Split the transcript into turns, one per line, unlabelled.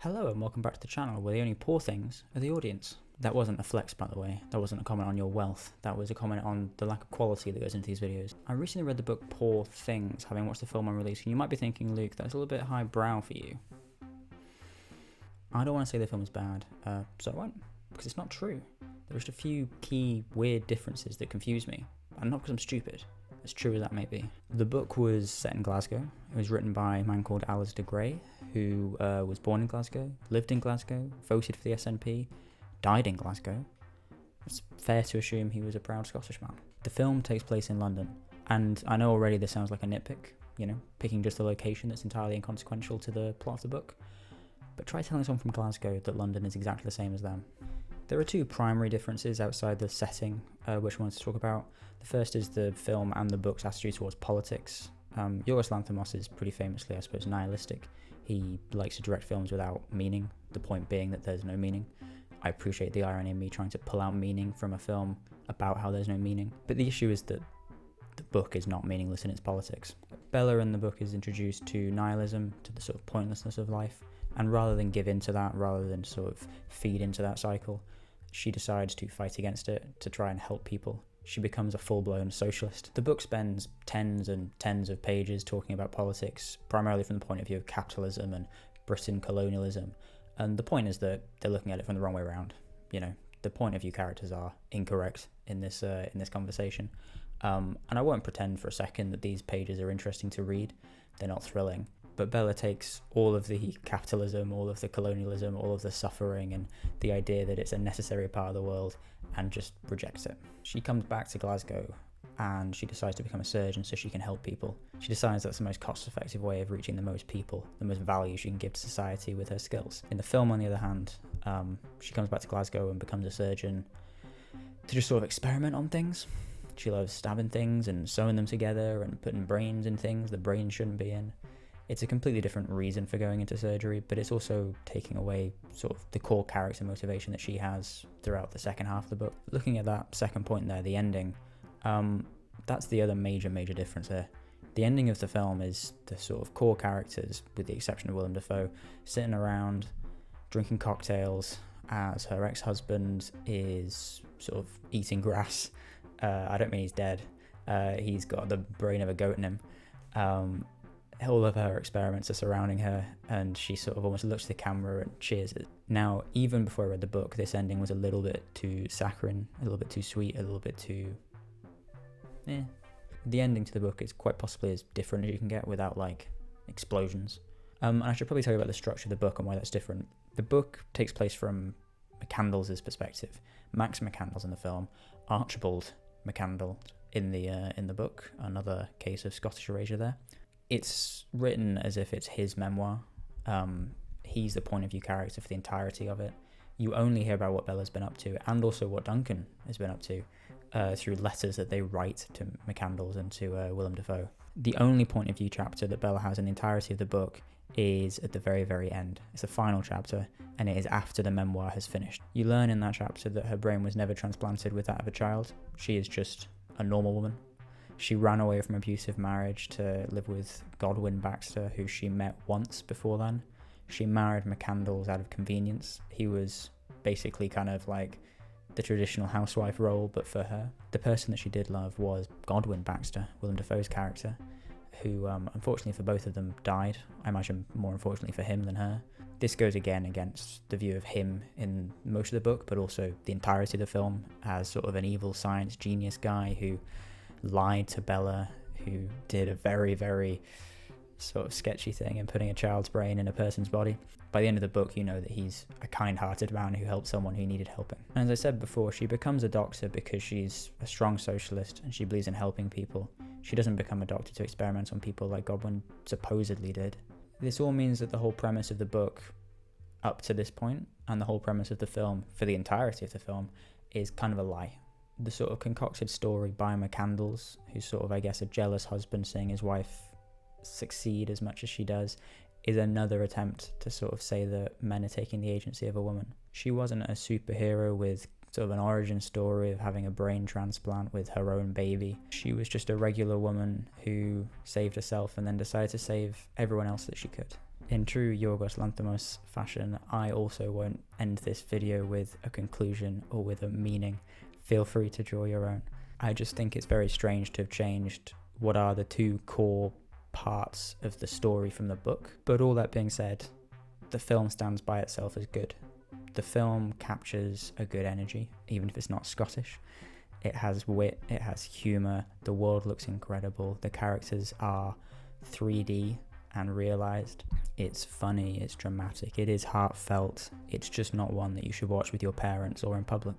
Hello and welcome back to the channel where the only poor things are the audience. That wasn't a flex, by the way. That wasn't a comment on your wealth. That was a comment on the lack of quality that goes into these videos. I recently read the book Poor Things, having watched the film on release, and you might be thinking, Luke, that's a little bit highbrow for you. I don't want to say the film is bad, so I won't, because it's not true. There are just a few key weird differences that confuse me, and not because I'm stupid, as true as that may be. The book was set in Glasgow. It was written by a man called Alistair Gray, who was born in Glasgow, lived in Glasgow, voted for the SNP, died in Glasgow. It's fair to assume he was a proud Scottish man. The film takes place in London, and I know already this sounds like a nitpick, picking just a location that's entirely inconsequential to the plot of the book, but try telling someone from Glasgow that London is exactly the same as them. There are two primary differences outside the setting, which I wanted to talk about. The first is the film and the book's attitude towards politics. Yorgos Lanthimos is pretty famously, I suppose, nihilistic. He likes to direct films without meaning, the point being that there's no meaning. I appreciate the irony in me trying to pull out meaning from a film about how there's no meaning. But the issue is that the book is not meaningless in its politics. Bella in the book is introduced to nihilism, to the sort of pointlessness of life, and rather than give in to that, rather than sort of feed into that cycle, she decides to fight against it, to try and help people. She becomes a full-blown socialist. The book spends tens and tens of pages talking about politics, primarily from the point of view of capitalism and Britain colonialism. And the point is that they're looking at it from the wrong way around. The point of view characters are incorrect in this conversation. And I won't pretend for a second that these pages are interesting to read. They're not thrilling. But Bella takes all of the capitalism, all of the colonialism, all of the suffering, and the idea that it's a necessary part of the world, and just rejects it. She comes back to Glasgow and she decides to become a surgeon so she can help people. She decides that's the most cost-effective way of reaching the most people, the most value she can give to society with her skills. In the film, on the other hand, she comes back to Glasgow and becomes a surgeon to just sort of experiment on things. She loves stabbing things and sewing them together and putting brains in things the brain shouldn't be in. It's a completely different reason for going into surgery, but it's also taking away sort of the core character motivation that she has throughout the second half of the book. Looking at that second point there, the ending, that's the other major difference there. The ending of the film is the sort of core characters, with the exception of Willem Dafoe, sitting around drinking cocktails as her ex-husband is sort of eating grass. I don't mean he's dead. He's got the brain of a goat in him. All of her experiments are surrounding her, and she sort of almost looks to the camera and cheers it. Now, even before I read the book, this ending was a little bit too saccharine, a little bit too sweet, a little bit too... The ending to the book is quite possibly as different as you can get without, explosions. And I should probably tell you about the structure of the book and why that's different. The book takes place from McCandless' perspective. Max McCandless in the film, Archibald McCandless in the book, another case of Scottish erasure there. It's written as if it's his memoir. He's the point of view character for the entirety of it. You only hear about what Bella's been up to, and also what Duncan has been up to, through letters that they write to McCandless and to Willem Dafoe. The only point of view chapter that Bella has in the entirety of the book is at the very, very end. It's the final chapter, and it is after the memoir has finished. You learn in that chapter that her brain was never transplanted with that of a child. She is just a normal woman. She ran away from an abusive marriage to live with Godwin Baxter, who she met once before then. She married McCandless out of convenience. He was basically kind of like the traditional housewife role, but for her. The person that she did love was Godwin Baxter, Willem Dafoe's character, who unfortunately for both of them died. I imagine more unfortunately for him than her. This goes again against the view of him in most of the book, but also the entirety of the film as sort of an evil science genius guy who lied to Bella, who did a very, very sort of sketchy thing in putting a child's brain in a person's body. By the end of the book, you know that he's a kind-hearted man who helped someone who needed helping. And as I said before, she becomes a doctor because she's a strong socialist and she believes in helping people. She doesn't become a doctor to experiment on people like Godwin supposedly did. This all means that the whole premise of the book up to this point, and the whole premise of the film for the entirety of the film, is kind of a lie. The sort of concocted story by McCandless, who's sort of, I guess, a jealous husband seeing his wife succeed as much as she does, is another attempt to sort of say that men are taking the agency of a woman. She wasn't a superhero with sort of an origin story of having a brain transplant with her own baby. She was just a regular woman who saved herself and then decided to save everyone else that she could. In true Yorgos Lanthimos fashion, I also won't end this video with a conclusion or with a meaning. Feel free to draw your own. I just think it's very strange to have changed what are the two core parts of the story from the book. But all that being said, the film stands by itself as good. The film captures a good energy, even if it's not Scottish. It has wit, it has humour, the world looks incredible, the characters are 3D and realised. It's funny, it's dramatic, it is heartfelt. It's just not one that you should watch with your parents or in public.